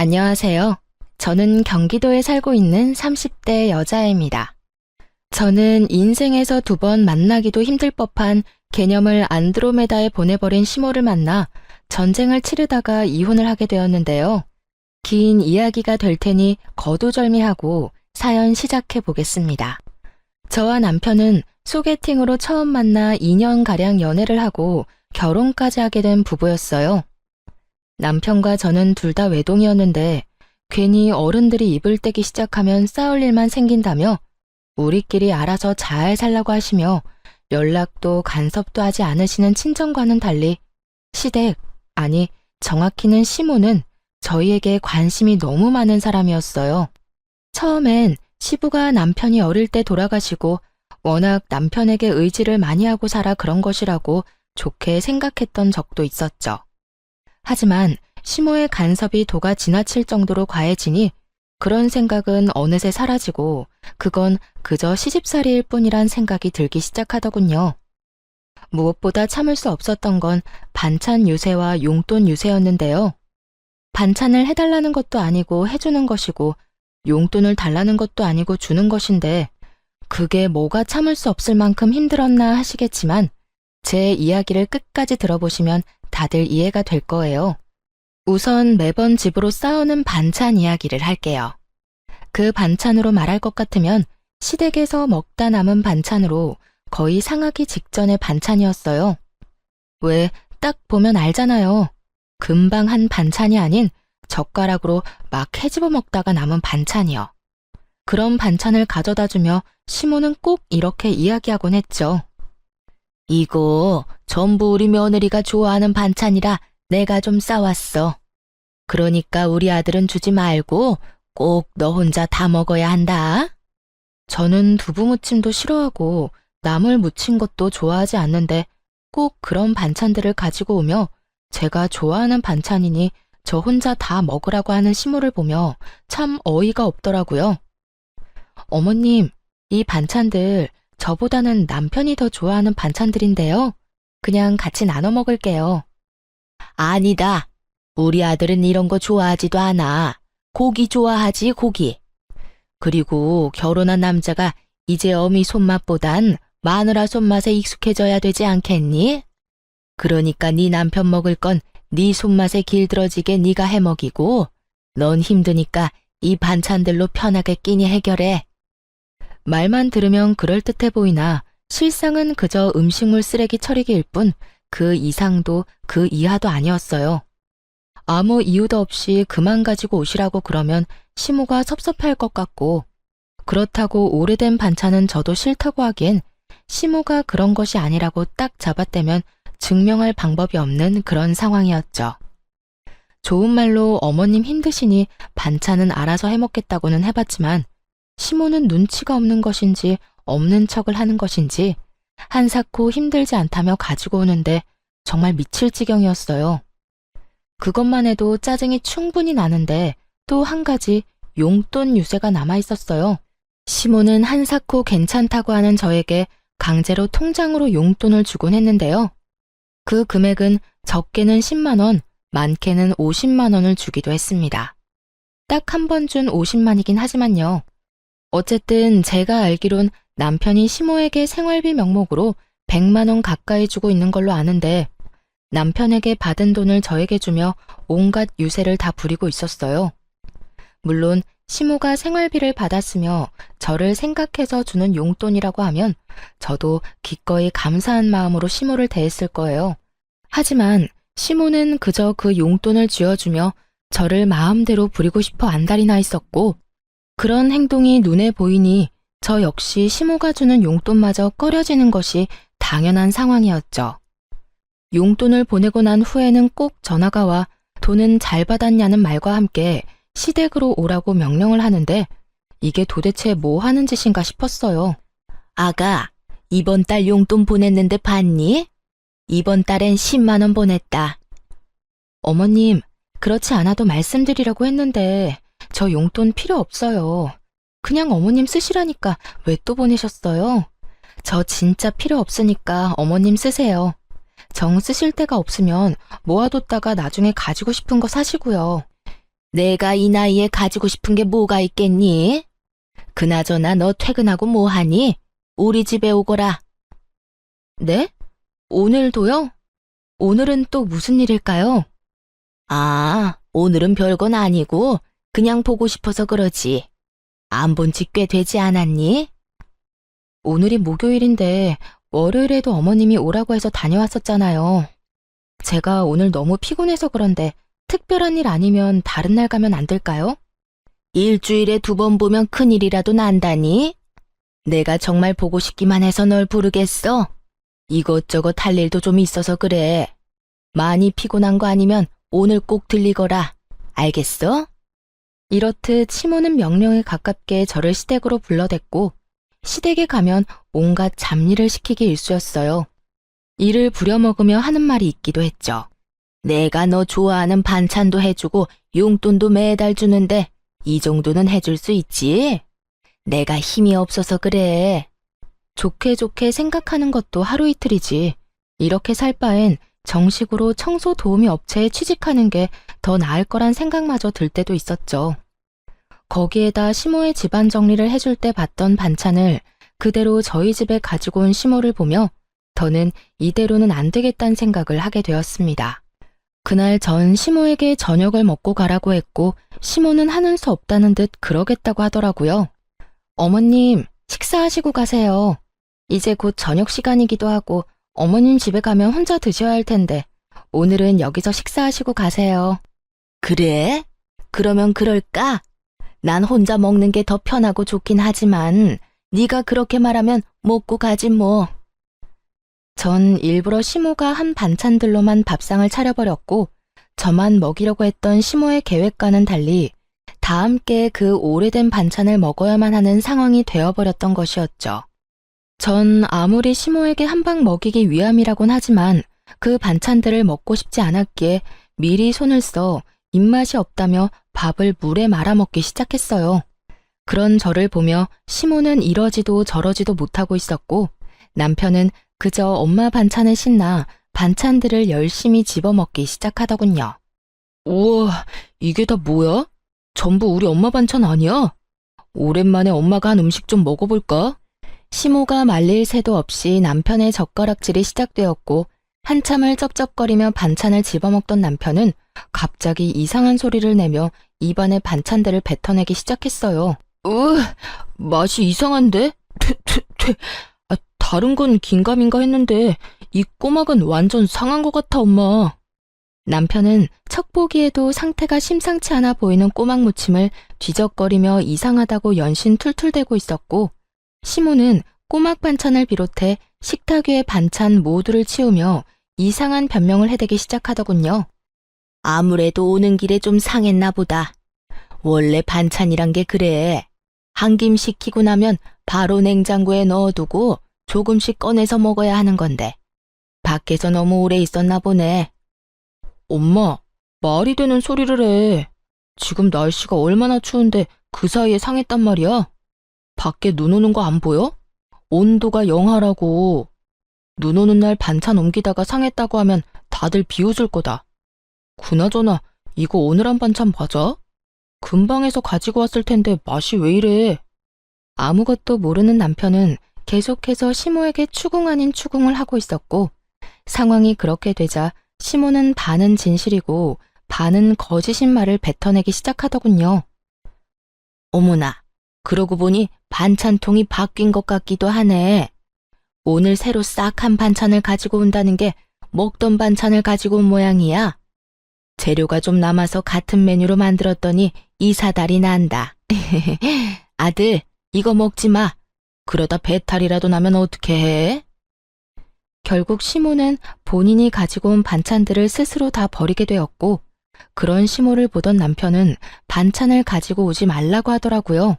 안녕하세요. 저는 경기도에 살고 있는 30대 여자입니다. 저는 인생에서 2번 만나기도 힘들 법한 개념을 안드로메다에 보내버린 시모를 만나 전쟁을 치르다가 이혼을 하게 되었는데요. 긴 이야기가 될 테니 거두절미하고 사연 시작해 보겠습니다. 저와 남편은 소개팅으로 처음 만나 2년가량 연애를 하고 결혼까지 하게 된 부부였어요. 남편과 저는 둘 다 외동이었는데 괜히 어른들이 입을 떼기 시작하면 싸울 일만 생긴다며 우리끼리 알아서 잘 살라고 하시며 연락도 간섭도 하지 않으시는 친정과는 달리 시댁, 아니 정확히는 시모는 저희에게 관심이 너무 많은 사람이었어요. 처음엔 시부가 남편이 어릴 때 돌아가시고 워낙 남편에게 의지를 많이 하고 살아 그런 것이라고 좋게 생각했던 적도 있었죠. 하지만 시모의 간섭이 도가 지나칠 정도로 과해지니 그런 생각은 어느새 사라지고 그건 그저 시집살이일 뿐이란 생각이 들기 시작하더군요. 무엇보다 참을 수 없었던 건 반찬 유세와 용돈 유세였는데요. 반찬을 해달라는 것도 아니고 해주는 것이고 용돈을 달라는 것도 아니고 주는 것인데 그게 뭐가 참을 수 없을 만큼 힘들었나 하시겠지만 제 이야기를 끝까지 들어보시면 다들 이해가 될 거예요. 우선 매번 집으로 싸우는 반찬 이야기를 할게요. 그 반찬으로 말할 것 같으면 시댁에서 먹다 남은 반찬으로 거의 상하기 직전의 반찬이었어요. 왜 딱 보면 알잖아요. 금방 한 반찬이 아닌 젓가락으로 막 헤집어 먹다가 남은 반찬이요. 그런 반찬을 가져다 주며 시모는 꼭 이렇게 이야기하곤 했죠. 이거 전부 우리 며느리가 좋아하는 반찬이라 내가 좀 싸왔어. 그러니까 우리 아들은 주지 말고 꼭 너 혼자 다 먹어야 한다. 저는 두부무침도 싫어하고 나물 무친 것도 좋아하지 않는데 꼭 그런 반찬들을 가지고 오며 제가 좋아하는 반찬이니 저 혼자 다 먹으라고 하는 시모를 보며 참 어이가 없더라고요. 어머님, 이 반찬들 저보다는 남편이 더 좋아하는 반찬들인데요. 그냥 같이 나눠 먹을게요. 아니다. 우리 아들은 이런 거 좋아하지도 않아. 고기 좋아하지, 고기. 그리고 결혼한 남자가 이제 어미 손맛보단 마누라 손맛에 익숙해져야 되지 않겠니? 그러니까 네 남편 먹을 건 네 손맛에 길들어지게 네가 해 먹이고 넌 힘드니까 이 반찬들로 편하게 끼니 해결해. 말만 들으면 그럴듯해 보이나 실상은 그저 음식물 쓰레기 처리기일 뿐 그 이상도 그 이하도 아니었어요. 아무 이유도 없이 그만 가지고 오시라고 그러면 시모가 섭섭할 것 같고 그렇다고 오래된 반찬은 저도 싫다고 하기엔 시모가 그런 것이 아니라고 딱 잡아떼면 증명할 방법이 없는 그런 상황이었죠. 좋은 말로 어머님 힘드시니 반찬은 알아서 해먹겠다고는 해봤지만 시모는 눈치가 없는 것인지 없는 척을 하는 것인지 한사코 힘들지 않다며 가지고 오는데 정말 미칠 지경이었어요. 그것만 해도 짜증이 충분히 나는데 또 한 가지 용돈 유세가 남아있었어요. 시모는 한사코 괜찮다고 하는 저에게 강제로 통장으로 용돈을 주곤 했는데요. 그 금액은 적게는 10만 원, 많게는 50만 원을 주기도 했습니다. 딱 한 번 준 50만이긴 하지만요. 어쨌든 제가 알기론 남편이 시모에게 생활비 명목으로 100만 원 가까이 주고 있는 걸로 아는데 남편에게 받은 돈을 저에게 주며 온갖 유세를 다 부리고 있었어요. 물론 시모가 생활비를 받았으며 저를 생각해서 주는 용돈이라고 하면 저도 기꺼이 감사한 마음으로 시모를 대했을 거예요. 하지만 시모는 그저 그 용돈을 쥐어주며 저를 마음대로 부리고 싶어 안달이 나 있었고 그런 행동이 눈에 보이니 저 역시 시모가 주는 용돈마저 꺼려지는 것이 당연한 상황이었죠. 용돈을 보내고 난 후에는 꼭 전화가 와 돈은 잘 받았냐는 말과 함께 시댁으로 오라고 명령을 하는데 이게 도대체 뭐 하는 짓인가 싶었어요. 아가, 이번 달 용돈 보냈는데 봤니? 이번 달엔 10만 원 보냈다. 어머님, 그렇지 않아도 말씀드리려고 했는데 저 용돈 필요 없어요. 그냥 어머님 쓰시라니까 왜 또 보내셨어요? 저 진짜 필요 없으니까 어머님 쓰세요. 정 쓰실 데가 없으면 모아뒀다가 나중에 가지고 싶은 거 사시고요. 내가 이 나이에 가지고 싶은 게 뭐가 있겠니? 그나저나 너 퇴근하고 뭐 하니? 우리 집에 오거라. 네? 오늘도요? 오늘은 또 무슨 일일까요? 아, 오늘은 별건 아니고 그냥 보고 싶어서 그러지. 안 본 지 꽤 되지 않았니? 오늘이 목요일인데 월요일에도 어머님이 오라고 해서 다녀왔었잖아요. 제가 오늘 너무 피곤해서 그런데 특별한 일 아니면 다른 날 가면 안 될까요? 일주일에 2번 보면 큰일이라도 난다니? 내가 정말 보고 싶기만 해서 널 부르겠어? 이것저것 할 일도 좀 있어서 그래. 많이 피곤한 거 아니면 오늘 꼭 들리거라. 알겠어? 이렇듯 시모는 명령에 가깝게 저를 시댁으로 불러댔고 시댁에 가면 온갖 잡일을 시키기 일쑤였어요. 이를 부려먹으며 하는 말이 있기도 했죠. 내가 너 좋아하는 반찬도 해주고 용돈도 매달 주는데 이 정도는 해줄 수 있지? 내가 힘이 없어서 그래. 좋게 좋게 생각하는 것도 하루 이틀이지. 이렇게 살 바엔 정식으로 청소 도우미 업체에 취직하는 게 더 나을 거란 생각마저 들 때도 있었죠. 거기에다 시모의 집안 정리를 해줄 때 봤던 반찬을 그대로 저희 집에 가지고 온 시모를 보며 더는 이대로는 안 되겠다는 생각을 하게 되었습니다. 그날 전 시모에게 저녁을 먹고 가라고 했고 시모는 하는 수 없다는 듯 그러겠다고 하더라고요. 어머님, 식사하시고 가세요. 이제 곧 저녁 시간이기도 하고 어머님 집에 가면 혼자 드셔야 할 텐데 오늘은 여기서 식사하시고 가세요. 그래? 그러면 그럴까? 난 혼자 먹는 게 더 편하고 좋긴 하지만 네가 그렇게 말하면 먹고 가지 뭐. 전 일부러 시모가 한 반찬들로만 밥상을 차려버렸고 저만 먹이려고 했던 시모의 계획과는 달리 다 함께 그 오래된 반찬을 먹어야만 하는 상황이 되어버렸던 것이었죠. 전 아무리 시모에게 한 방 먹이기 위함이라곤 하지만 그 반찬들을 먹고 싶지 않았기에 미리 손을 써 입맛이 없다며 밥을 물에 말아 먹기 시작했어요. 그런 저를 보며 시모는 이러지도 저러지도 못하고 있었고 남편은 그저 엄마 반찬에 신나 반찬들을 열심히 집어먹기 시작하더군요. 우와, 이게 다 뭐야? 전부 우리 엄마 반찬 아니야? 오랜만에 엄마가 한 음식 좀 먹어볼까? 시모가 말릴 새도 없이 남편의 젓가락질이 시작되었고 한참을 쩝쩝거리며 반찬을 집어먹던 남편은 갑자기 이상한 소리를 내며 입안에 반찬들을 뱉어내기 시작했어요. 맛이 이상한데? 다른 건 긴가민가 했는데 이 꼬막은 완전 상한 것 같아, 엄마. 남편은 척 보기에도 상태가 심상치 않아 보이는 꼬막 무침을 뒤적거리며 이상하다고 연신 툴툴대고 있었고 시모는 꼬막 반찬을 비롯해 식탁 위의 반찬 모두를 치우며 이상한 변명을 해대기 시작하더군요. 아무래도 오는 길에 좀 상했나 보다. 원래 반찬이란 게 그래. 한 김 식히고 나면 바로 냉장고에 넣어두고 조금씩 꺼내서 먹어야 하는 건데 밖에서 너무 오래 있었나 보네. 엄마, 말이 되는 소리를 해. 지금 날씨가 얼마나 추운데 그 사이에 상했단 말이야. 밖에 눈 오는 거 안 보여? 온도가 영하라고. 눈 오는 날 반찬 옮기다가 상했다고 하면 다들 비웃을 거다. 그나저나 이거 오늘 한 반찬 맞아? 금방에서 가지고 왔을 텐데 맛이 왜 이래? 아무것도 모르는 남편은 계속해서 시모에게 추궁 아닌 추궁을 하고 있었고 상황이 그렇게 되자 시모는 반은 진실이고 반은 거짓인 말을 뱉어내기 시작하더군요. 어머나, 그러고 보니 반찬통이 바뀐 것 같기도 하네. 오늘 새로 싹 한 반찬을 가지고 온다는 게 먹던 반찬을 가지고 온 모양이야. 재료가 좀 남아서 같은 메뉴로 만들었더니 이사달이 난다. 아들, 이거 먹지 마. 그러다 배탈이라도 나면 어떻게 해? 결국 시모는 본인이 가지고 온 반찬들을 스스로 다 버리게 되었고 그런 시모를 보던 남편은 반찬을 가지고 오지 말라고 하더라고요.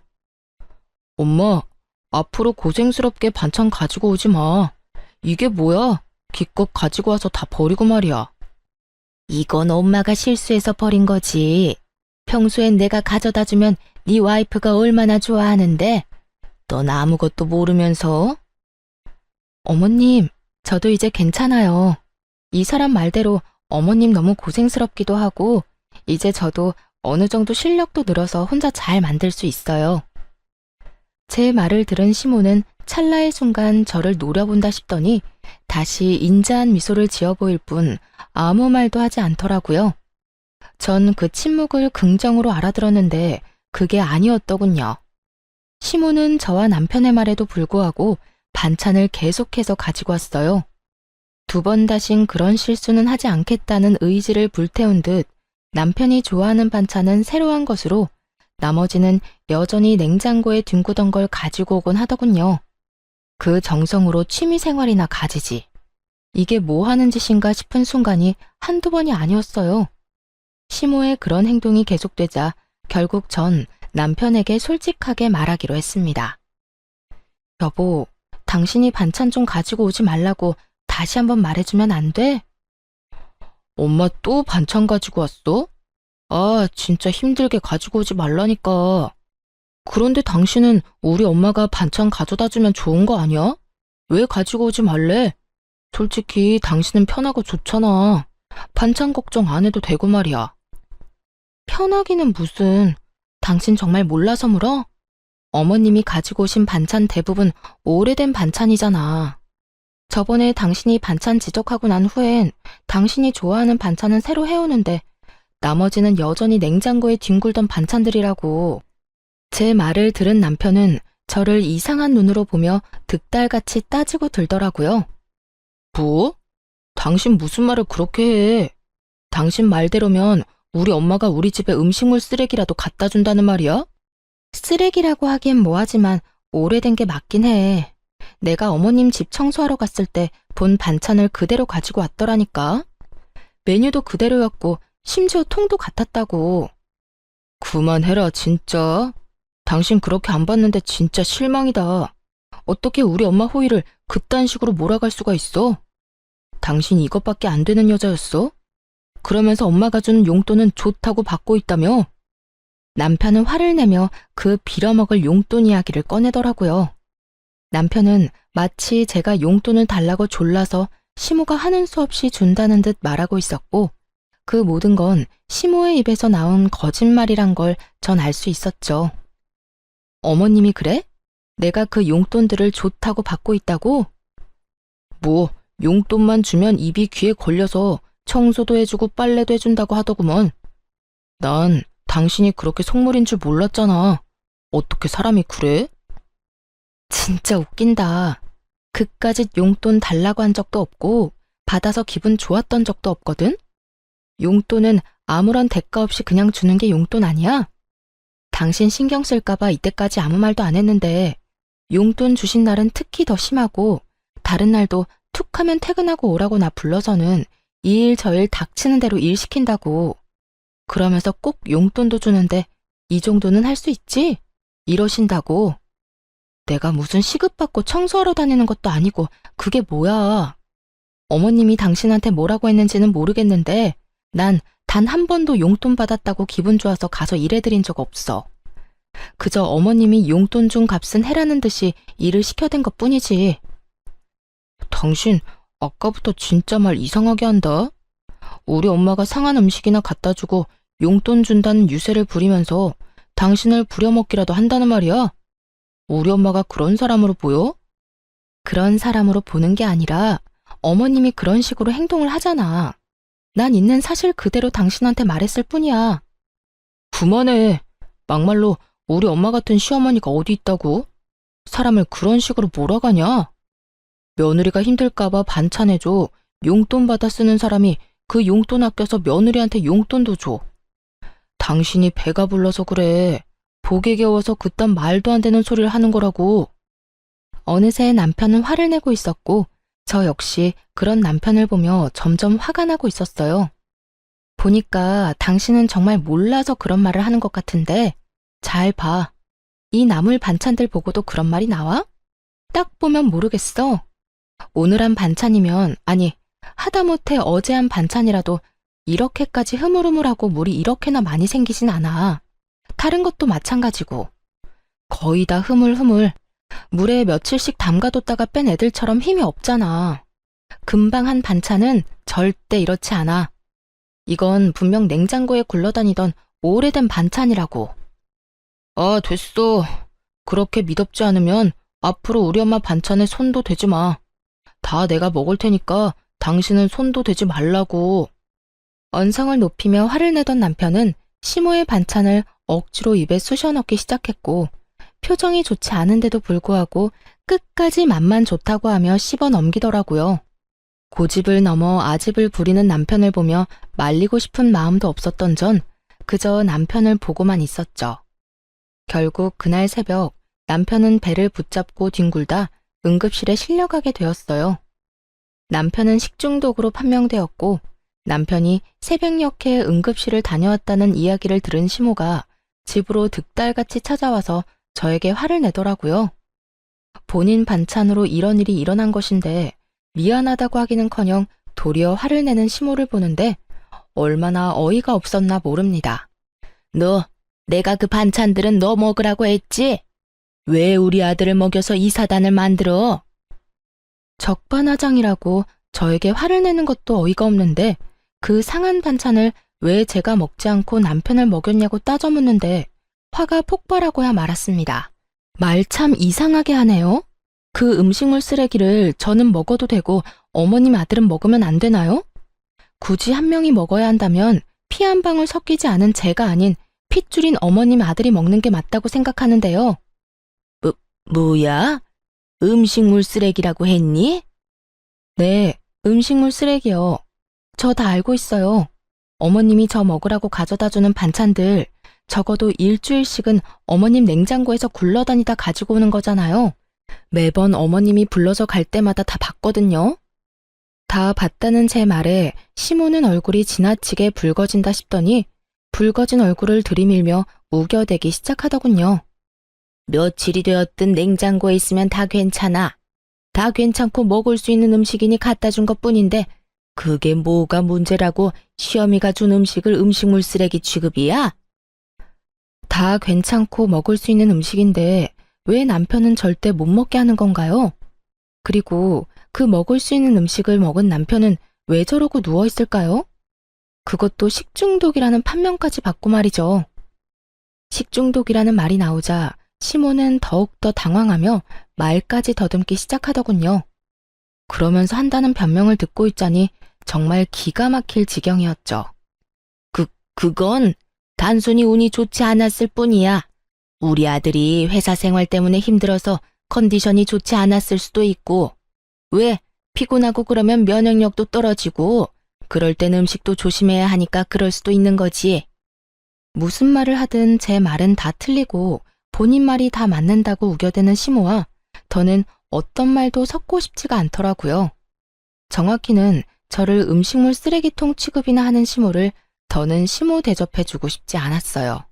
엄마, 앞으로 고생스럽게 반찬 가지고 오지 마. 이게 뭐야? 기껏 가지고 와서 다 버리고 말이야. 이건 엄마가 실수해서 버린 거지. 평소엔 내가 가져다 주면 네 와이프가 얼마나 좋아하는데 넌 아무것도 모르면서. 어머님, 저도 이제 괜찮아요. 이 사람 말대로 어머님 너무 고생스럽기도 하고 이제 저도 어느 정도 실력도 늘어서 혼자 잘 만들 수 있어요. 제 말을 들은 시모는 찰나의 순간 저를 노려본다 싶더니 다시 인자한 미소를 지어 보일 뿐 아무 말도 하지 않더라고요. 전 그 침묵을 긍정으로 알아들었는데 그게 아니었더군요. 시모는 저와 남편의 말에도 불구하고 반찬을 계속해서 가지고 왔어요. 2번 다신 그런 실수는 하지 않겠다는 의지를 불태운 듯 남편이 좋아하는 반찬은 새로 한 것으로 나머지는 여전히 냉장고에 뒹구던 걸 가지고 오곤 하더군요. 그 정성으로 취미생활이나 가지지. 이게 뭐 하는 짓인가 싶은 순간이 한두 번이 아니었어요. 시모의 그런 행동이 계속되자 결국 전 남편에게 솔직하게 말하기로 했습니다. 여보, 당신이 반찬 좀 가지고 오지 말라고 다시 한번 말해주면 안 돼? 엄마 또 반찬 가지고 왔어? 아, 진짜 힘들게 가지고 오지 말라니까. 그런데 당신은 우리 엄마가 반찬 가져다 주면 좋은 거 아니야? 왜 가지고 오지 말래? 솔직히 당신은 편하고 좋잖아. 반찬 걱정 안 해도 되고 말이야. 편하기는 무슨. 당신 정말 몰라서 물어? 어머님이 가지고 오신 반찬 대부분 오래된 반찬이잖아. 저번에 당신이 반찬 지적하고 난 후엔 당신이 좋아하는 반찬은 새로 해오는데 나머지는 여전히 냉장고에 뒹굴던 반찬들이라고. 제 말을 들은 남편은 저를 이상한 눈으로 보며 득달같이 따지고 들더라고요. 뭐? 당신 무슨 말을 그렇게 해? 당신 말대로면 우리 엄마가 우리 집에 음식물 쓰레기라도 갖다 준다는 말이야? 쓰레기라고 하기엔 뭐하지만 오래된 게 맞긴 해. 내가 어머님 집 청소하러 갔을 때 본 반찬을 그대로 가지고 왔더라니까. 메뉴도 그대로였고 심지어 통도 같았다고. 그만해라 진짜. 당신 그렇게 안 봤는데 진짜 실망이다. 어떻게 우리 엄마 호의를 그딴 식으로 몰아갈 수가 있어? 당신 이것밖에 안 되는 여자였어? 그러면서 엄마가 준 용돈은 좋다고 받고 있다며? 남편은 화를 내며 그 빌어먹을 용돈 이야기를 꺼내더라고요. 남편은 마치 제가 용돈을 달라고 졸라서 시모가 하는 수 없이 준다는 듯 말하고 있었고 그 모든 건 시모의 입에서 나온 거짓말이란 걸 전 알 수 있었죠. 어머님이 그래? 내가 그 용돈들을 좋다고 받고 있다고? 뭐 용돈만 주면 입이 귀에 걸려서 청소도 해주고 빨래도 해준다고 하더구먼. 난 당신이 그렇게 속물인 줄 몰랐잖아. 어떻게 사람이 그래? 진짜 웃긴다. 그까짓 용돈 달라고 한 적도 없고 받아서 기분 좋았던 적도 없거든? 용돈은 아무런 대가 없이 그냥 주는 게 용돈 아니야? 당신 신경 쓸까봐 이때까지 아무 말도 안 했는데 용돈 주신 날은 특히 더 심하고 다른 날도 툭 하면 퇴근하고 오라고 나 불러서는 이 일 저 일 닥치는 대로 일 시킨다고. 그러면서 꼭 용돈도 주는데 이 정도는 할 수 있지? 이러신다고. 내가 무슨 시급받고 청소하러 다니는 것도 아니고 그게 뭐야. 어머님이 당신한테 뭐라고 했는지는 모르겠는데 난 단 한 번도 용돈 받았다고 기분 좋아서 가서 일해드린 적 없어. 그저 어머님이 용돈 준 값은 해라는 듯이 일을 시켜댄 것 뿐이지. 당신 아까부터 진짜 말 이상하게 한다. 우리 엄마가 상한 음식이나 갖다 주고 용돈 준다는 유세를 부리면서 당신을 부려먹기라도 한다는 말이야. 우리 엄마가 그런 사람으로 보여? 그런 사람으로 보는 게 아니라 어머님이 그런 식으로 행동을 하잖아. 난 있는 사실 그대로 당신한테 말했을 뿐이야. 그만해. 막말로 우리 엄마 같은 시어머니가 어디 있다고? 사람을 그런 식으로 몰아가냐? 며느리가 힘들까봐 반찬해줘. 용돈 받아 쓰는 사람이 그 용돈 아껴서 며느리한테 용돈도 줘. 당신이 배가 불러서 그래. 복에 겨워서 그딴 말도 안 되는 소리를 하는 거라고. 어느새 남편은 화를 내고 있었고 저 역시 그런 남편을 보며 점점 화가 나고 있었어요. 보니까 당신은 정말 몰라서 그런 말을 하는 것 같은데 잘 봐. 이 나물 반찬들 보고도 그런 말이 나와? 딱 보면 모르겠어. 오늘 한 반찬이면 아니 하다못해 어제 한 반찬이라도 이렇게까지 흐물흐물하고 물이 이렇게나 많이 생기진 않아. 다른 것도 마찬가지고. 거의 다 흐물흐물. 물에 며칠씩 담가뒀다가 뺀 애들처럼 힘이 없잖아. 금방 한 반찬은 절대 이렇지 않아. 이건 분명 냉장고에 굴러다니던 오래된 반찬이라고. 아, 됐어. 그렇게 미덥지 않으면 앞으로 우리 엄마 반찬에 손도 대지 마. 다 내가 먹을 테니까 당신은 손도 대지 말라고. 언성을 높이며 화를 내던 남편은 시모의 반찬을 억지로 입에 쑤셔 넣기 시작했고, 표정이 좋지 않은데도 불구하고 끝까지 맛만 좋다고 하며 씹어 넘기더라고요. 고집을 넘어 아집을 부리는 남편을 보며 말리고 싶은 마음도 없었던 전 그저 남편을 보고만 있었죠. 결국 그날 새벽 남편은 배를 붙잡고 뒹굴다 응급실에 실려가게 되었어요. 남편은 식중독으로 판명되었고 남편이 새벽녘에 응급실을 다녀왔다는 이야기를 들은 시모가 집으로 득달같이 찾아와서 저에게 화를 내더라고요. 본인 반찬으로 이런 일이 일어난 것인데 미안하다고 하기는커녕 도리어 화를 내는 시모를 보는데 얼마나 어이가 없었나 모릅니다. 너, 내가 그 반찬들은 너 먹으라고 했지? 왜 우리 아들을 먹여서 이 사단을 만들어? 적반하장이라고 저에게 화를 내는 것도 어이가 없는데 그 상한 반찬을 왜 제가 먹지 않고 남편을 먹였냐고 따져 묻는데 화가 폭발하고야 말았습니다. 말 참 이상하게 하네요. 그 음식물 쓰레기를 저는 먹어도 되고 어머님 아들은 먹으면 안 되나요? 굳이 한 명이 먹어야 한다면 피 한 방울 섞이지 않은 제가 아닌 핏줄인 어머님 아들이 먹는 게 맞다고 생각하는데요. 뭐야? 음식물 쓰레기라고 했니? 네, 음식물 쓰레기요. 저 다 알고 있어요. 어머님이 저 먹으라고 가져다주는 반찬들 적어도 일주일씩은 어머님 냉장고에서 굴러다니다 가지고 오는 거잖아요. 매번 어머님이 불러서 갈 때마다 다 봤거든요. 다 봤다는 제 말에 시모는 얼굴이 지나치게 붉어진다 싶더니 붉어진 얼굴을 들이밀며 우겨대기 시작하더군요. 며칠이 되었든 냉장고에 있으면 다 괜찮아. 다 괜찮고 먹을 수 있는 음식이니 갖다 준 것뿐인데 그게 뭐가 문제라고 시어미가 준 음식을 음식물 쓰레기 취급이야? 다 괜찮고 먹을 수 있는 음식인데 왜 남편은 절대 못 먹게 하는 건가요? 그리고 그 먹을 수 있는 음식을 먹은 남편은 왜 저러고 누워있을까요? 그것도 식중독이라는 판명까지 받고 말이죠. 식중독이라는 말이 나오자 시모는 더욱더 당황하며 말까지 더듬기 시작하더군요. 그러면서 한다는 변명을 듣고 있자니 정말 기가 막힐 지경이었죠. 그건 단순히 운이 좋지 않았을 뿐이야. 우리 아들이 회사 생활 때문에 힘들어서 컨디션이 좋지 않았을 수도 있고, 왜 피곤하고 그러면 면역력도 떨어지고, 그럴 땐 음식도 조심해야 하니까 그럴 수도 있는 거지. 무슨 말을 하든 제 말은 다 틀리고 본인 말이 다 맞는다고 우겨대는 시모와 저는 어떤 말도 섞고 싶지가 않더라고요. 정확히는 저를 음식물 쓰레기통 취급이나 하는 시모를 더는 시모 대접해주고 싶지 않았어요.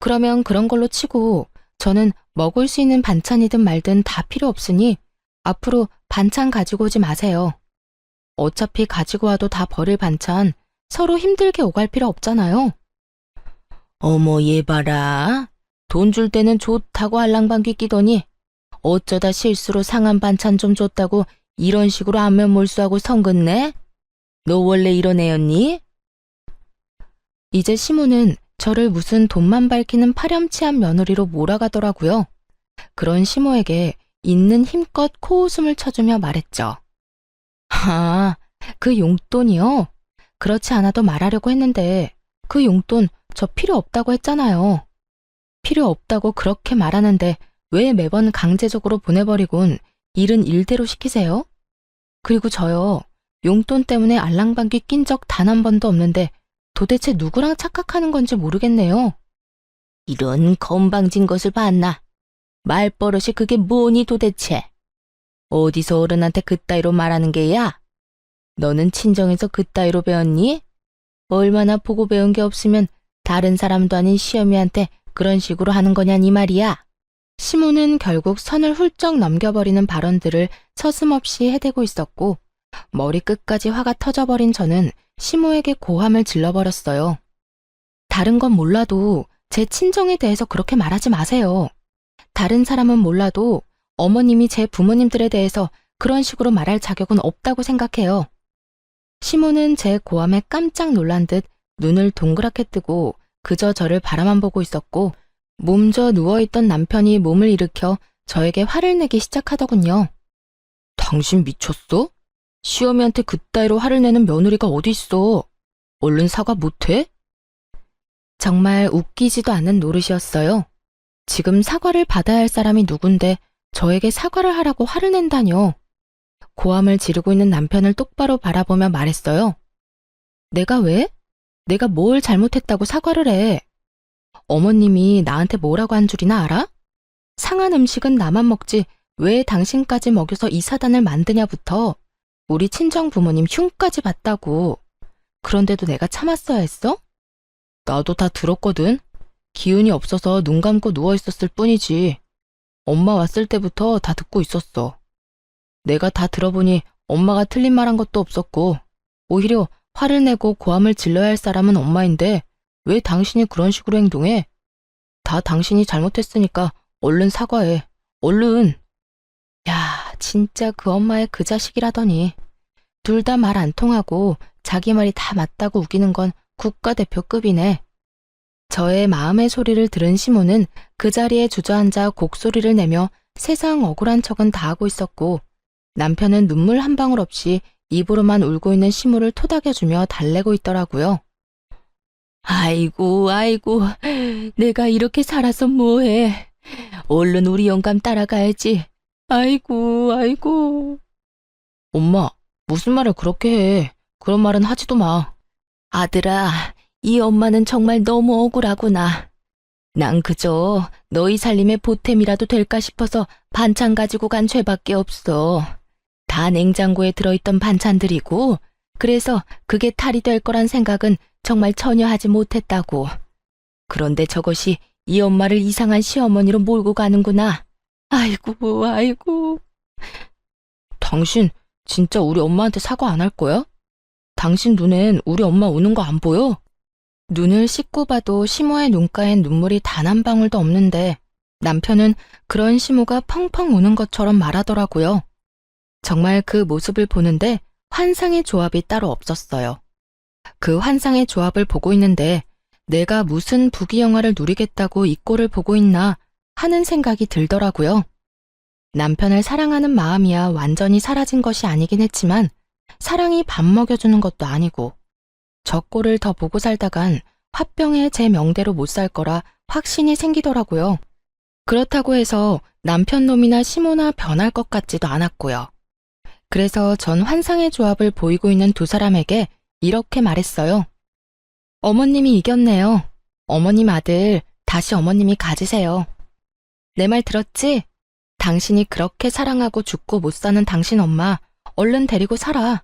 그러면 그런 걸로 치고 저는 먹을 수 있는 반찬이든 말든 다 필요 없으니 앞으로 반찬 가지고 오지 마세요. 어차피 가지고 와도 다 버릴 반찬 서로 힘들게 오갈 필요 없잖아요. 어머 얘 봐라. 돈 줄 때는 좋다고 알랑방귀 끼더니 어쩌다 실수로 상한 반찬 좀 줬다고 이런 식으로 안면 몰수하고 성 긋네? 너 원래 이런 애였니? 이제 시모는 저를 무슨 돈만 밝히는 파렴치한 며느리로 몰아가더라고요. 그런 시모에게 있는 힘껏 코웃음을 쳐주며 말했죠. 아, 그 용돈이요? 그렇지 않아도 말하려고 했는데 그 용돈 저 필요 없다고 했잖아요. 필요 없다고 그렇게 말하는데 왜 매번 강제적으로 보내버리곤 일은 일대로 시키세요? 그리고 저요, 용돈 때문에 알랑방귀 낀 적 단 한 번도 없는데 도대체 누구랑 착각하는 건지 모르겠네요. 이런 건방진 것을 봤나? 말버릇이 그게 뭐니 도대체? 어디서 어른한테 그따위로 말하는 게야? 너는 친정에서 그따위로 배웠니? 얼마나 보고 배운 게 없으면 다른 사람도 아닌 시어미한테 그런 식으로 하는 거냐니 말이야. 시모는 결국 선을 훌쩍 넘겨버리는 발언들을 서슴없이 해대고 있었고 머리끝까지 화가 터져버린 저는 시모에게 고함을 질러버렸어요. 다른 건 몰라도 제 친정에 대해서 그렇게 말하지 마세요. 다른 사람은 몰라도 어머님이 제 부모님들에 대해서 그런 식으로 말할 자격은 없다고 생각해요. 시모는 제 고함에 깜짝 놀란 듯 눈을 동그랗게 뜨고 그저 저를 바라만 보고 있었고 몸져 누워있던 남편이 몸을 일으켜 저에게 화를 내기 시작하더군요. 당신 미쳤어? 시어미한테 그따위로 화를 내는 며느리가 어디 있어? 얼른 사과 못해? 정말 웃기지도 않는 노릇이었어요. 지금 사과를 받아야 할 사람이 누군데 저에게 사과를 하라고 화를 낸다뇨. 고함을 지르고 있는 남편을 똑바로 바라보며 말했어요. 내가 왜? 내가 뭘 잘못했다고 사과를 해? 어머님이 나한테 뭐라고 한 줄이나 알아? 상한 음식은 나만 먹지 왜 당신까지 먹여서 이 사단을 만드냐부터 우리 친정 부모님 흉까지 봤다고. 그런데도 내가 참았어야 했어? 나도 다 들었거든. 기운이 없어서 눈 감고 누워있었을 뿐이지. 엄마 왔을 때부터 다 듣고 있었어. 내가 다 들어보니 엄마가 틀린 말 한 것도 없었고 오히려 화를 내고 고함을 질러야 할 사람은 엄마인데 왜 당신이 그런 식으로 행동해? 다 당신이 잘못했으니까 얼른 사과해. 얼른. 야, 진짜 그 엄마의 그 자식이라더니. 둘 다 말 안 통하고 자기 말이 다 맞다고 우기는 건 국가대표급이네. 저의 마음의 소리를 들은 시모는 그 자리에 주저앉아 곡소리를 내며 세상 억울한 척은 다 하고 있었고 남편은 눈물 한 방울 없이 입으로만 울고 있는 시모를 토닥여주며 달래고 있더라고요. 아이고, 아이고, 내가 이렇게 살아서 뭐해. 얼른 우리 영감 따라가야지. 아이고, 아이고. 엄마, 무슨 말을 그렇게 해. 그런 말은 하지도 마. 아들아, 이 엄마는 정말 너무 억울하구나. 난 그저 너희 살림의 보탬이라도 될까 싶어서 반찬 가지고 간 죄밖에 없어. 다 냉장고에 들어있던 반찬들이고 그래서 그게 탈이 될 거란 생각은 정말 전혀 하지 못했다고. 그런데 저것이 이 엄마를 이상한 시어머니로 몰고 가는구나. 아이고, 아이고. 당신 진짜 우리 엄마한테 사과 안 할 거야? 당신 눈엔 우리 엄마 우는 거 안 보여? 눈을 씻고 봐도 시모의 눈가엔 눈물이 단 한 방울도 없는데 남편은 그런 시모가 펑펑 우는 것처럼 말하더라고요. 정말 그 모습을 보는데 환상의 조합이 따로 없었어요. 그 환상의 조합을 보고 있는데 내가 무슨 부귀영화를 누리겠다고 이 꼴을 보고 있나 하는 생각이 들더라고요. 남편을 사랑하는 마음이야 완전히 사라진 것이 아니긴 했지만 사랑이 밥 먹여주는 것도 아니고 저 꼴을 더 보고 살다간 화병에 제 명대로 못 살 거라 확신이 생기더라고요. 그렇다고 해서 남편 놈이나 시모나 변할 것 같지도 않았고요. 그래서 전 환상의 조합을 보이고 있는 두 사람에게 이렇게 말했어요. 어머님이 이겼네요. 어머님 아들, 다시 어머님이 가지세요. 내 말 들었지? 당신이 그렇게 사랑하고 죽고 못 사는 당신 엄마, 얼른 데리고 살아.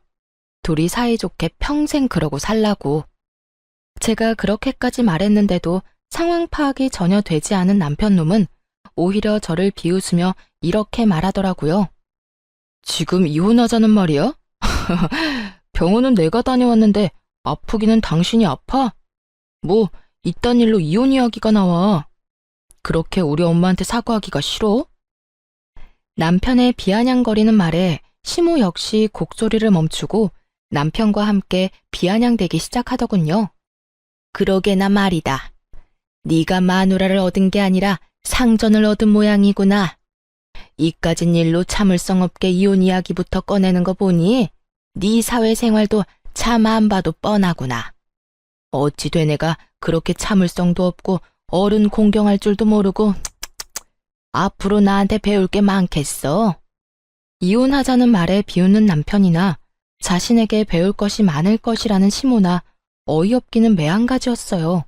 둘이 사이좋게 평생 그러고 살라고. 제가 그렇게까지 말했는데도 상황 파악이 전혀 되지 않은 남편놈은 오히려 저를 비웃으며 이렇게 말하더라고요. 지금 이혼하자는 말이야? 병원은 내가 다녀왔는데 아프기는 당신이 아파? 뭐 이딴 일로 이혼 이야기가 나와. 그렇게 우리 엄마한테 사과하기가 싫어? 남편의 비아냥거리는 말에 시모 역시 곡소리를 멈추고 남편과 함께 비아냥대기 시작하더군요. 그러게나 말이다. 네가 마누라를 얻은 게 아니라 상전을 얻은 모양이구나. 이까진 일로 참을성 없게 이혼 이야기부터 꺼내는 거 보니 네 사회생활도 참 안 봐도 뻔하구나. 어찌 돼 내가 그렇게 참을성도 없고 어른 공경할 줄도 모르고 앞으로 나한테 배울 게 많겠어. 이혼하자는 말에 비웃는 남편이나 자신에게 배울 것이 많을 것이라는 시모나 어이없기는 매한가지였어요.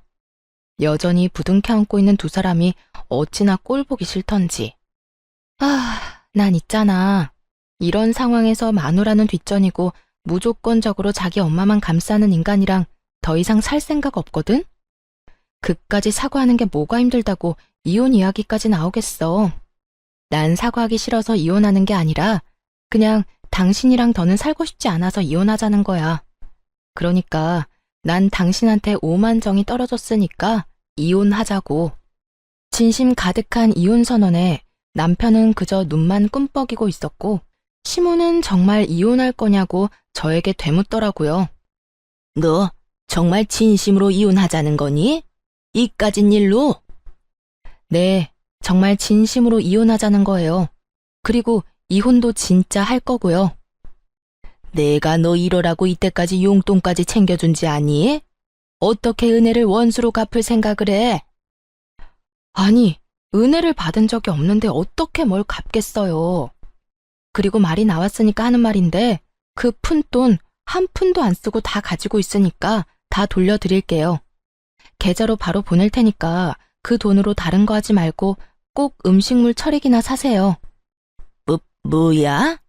여전히 부둥켜 안고 있는 두 사람이 어찌나 꼴보기 싫던지. 난 있잖아. 이런 상황에서 마누라는 뒷전이고 무조건적으로 자기 엄마만 감싸는 인간이랑 더 이상 살 생각 없거든? 그까지 사과하는 게 뭐가 힘들다고 이혼 이야기까지 나오겠어. 난 사과하기 싫어서 이혼하는 게 아니라 그냥 당신이랑 더는 살고 싶지 않아서 이혼하자는 거야. 그러니까 난 당신한테 오만정이 떨어졌으니까 이혼하자고. 진심 가득한 이혼 선언에 남편은 그저 눈만 꿈뻑이고 있었고 시모는 정말 이혼할 거냐고 저에게 되묻더라고요. 너 정말 진심으로 이혼하자는 거니? 이까진 일로? 네, 정말 진심으로 이혼하자는 거예요. 그리고 이혼도 진짜 할 거고요. 내가 너 이러라고 이때까지 용돈까지 챙겨준지 아니? 어떻게 은혜를 원수로 갚을 생각을 해? 아니, 은혜를 받은 적이 없는데 어떻게 뭘 갚겠어요. 그리고 말이 나왔으니까 하는 말인데 그 푼돈 한 푼도 안 쓰고 다 가지고 있으니까 다 돌려드릴게요. 계좌로 바로 보낼 테니까 그 돈으로 다른 거 하지 말고 꼭 음식물 처리기나 사세요. 뭐야?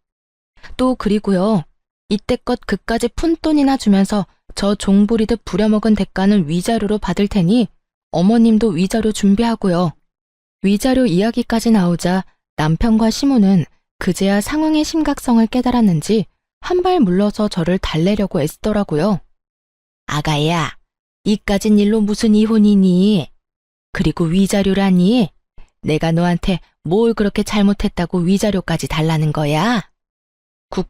또 그리고요. 이때껏 그까지 푼돈이나 주면서 저 종부리듯 부려먹은 대가는 위자료로 받을 테니 어머님도 위자료 준비하고요. 위자료 이야기까지 나오자 남편과 시모는 그제야 상황의 심각성을 깨달았는지 한 발 물러서 저를 달래려고 애쓰더라고요. 아가야, 이까진 일로 무슨 이혼이니? 그리고 위자료라니? 내가 너한테 뭘 그렇게 잘못했다고 위자료까지 달라는 거야?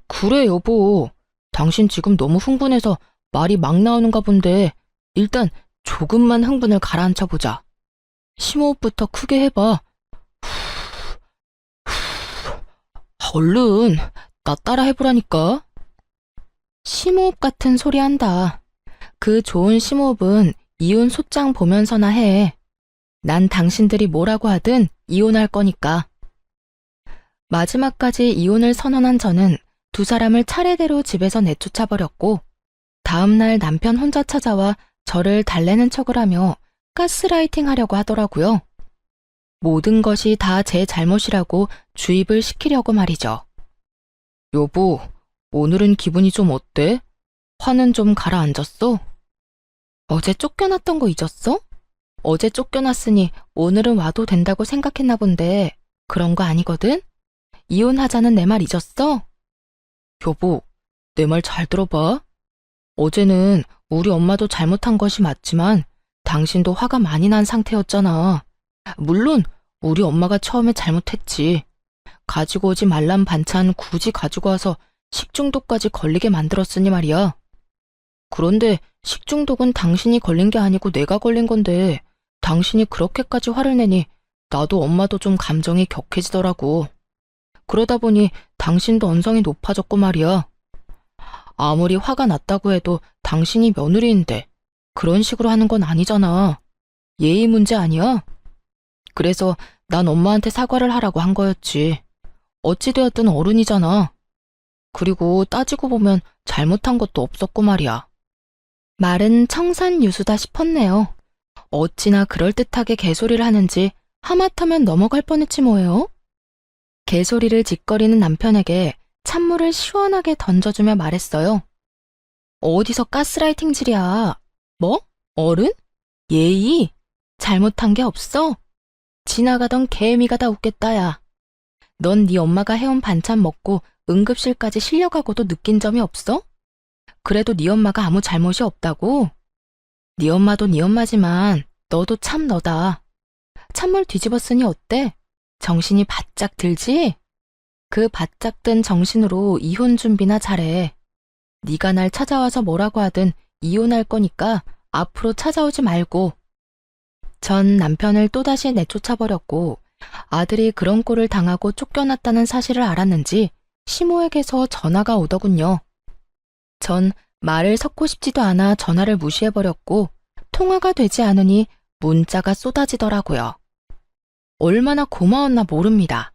그래 여보. 당신 지금 너무 흥분해서 말이 막 나오는가 본데 일단 조금만 흥분을 가라앉혀보자. 심호흡부터 크게 해봐. 얼른 나 따라 해보라니까. 심호흡 같은 소리 한다. 그 좋은 심호흡은 이혼 소장 보면서나 해. 난 당신들이 뭐라고 하든 이혼할 거니까. 마지막까지 이혼을 선언한 저는 두 사람을 차례대로 집에서 내쫓아버렸고 다음날 남편 혼자 찾아와 저를 달래는 척을 하며 가스라이팅 하려고 하더라고요. 모든 것이 다 제 잘못이라고 주입을 시키려고 말이죠. 여보, 오늘은 기분이 좀 어때? 화는 좀 가라앉았어? 어제 쫓겨났던 거 잊었어? 어제 쫓겨났으니 오늘은 와도 된다고 생각했나 본데 그런 거 아니거든? 이혼하자는 내 말 잊었어? 여보, 내 말 잘 들어봐. 어제는 우리 엄마도 잘못한 것이 맞지만 당신도 화가 많이 난 상태였잖아. 물론 우리 엄마가 처음에 잘못했지. 가지고 오지 말란 반찬 굳이 가지고 와서 식중독까지 걸리게 만들었으니 말이야. 그런데 식중독은 당신이 걸린 게 아니고 내가 걸린 건데 당신이 그렇게까지 화를 내니 나도 엄마도 좀 감정이 격해지더라고. 그러다 보니 당신도 언성이 높아졌고 말이야. 아무리 화가 났다고 해도 당신이 며느리인데 그런 식으로 하는 건 아니잖아. 예의 문제 아니야? 그래서 난 엄마한테 사과를 하라고 한 거였지. 어찌되었든 어른이잖아. 그리고 따지고 보면 잘못한 것도 없었고 말이야. 말은 청산유수다 싶었네요. 어찌나 그럴듯하게 개소리를 하는지 하마터면 넘어갈 뻔했지 뭐예요. 개소리를 짓거리는 남편에게 찬물을 시원하게 던져주며 말했어요. 어디서 가스라이팅질이야. 뭐? 어른? 예의? 잘못한 게 없어? 지나가던 개미가 다 웃겠다 야. 넌 네 엄마가 해온 반찬 먹고 응급실까지 실려가고도 느낀 점이 없어? 그래도 네 엄마가 아무 잘못이 없다고? 네 엄마도 네 엄마지만 너도 참 너다. 찬물 뒤집었으니 어때? 정신이 바짝 들지? 그 바짝 든 정신으로 이혼 준비나 잘해. 네가 날 찾아와서 뭐라고 하든 이혼할 거니까 앞으로 찾아오지 말고. 전 남편을 또다시 내쫓아버렸고 아들이 그런 꼴을 당하고 쫓겨났다는 사실을 알았는지 시모에게서 전화가 오더군요. 전 말을 섞고 싶지도 않아 전화를 무시해버렸고 통화가 되지 않으니 문자가 쏟아지더라고요. 얼마나 고마웠나 모릅니다.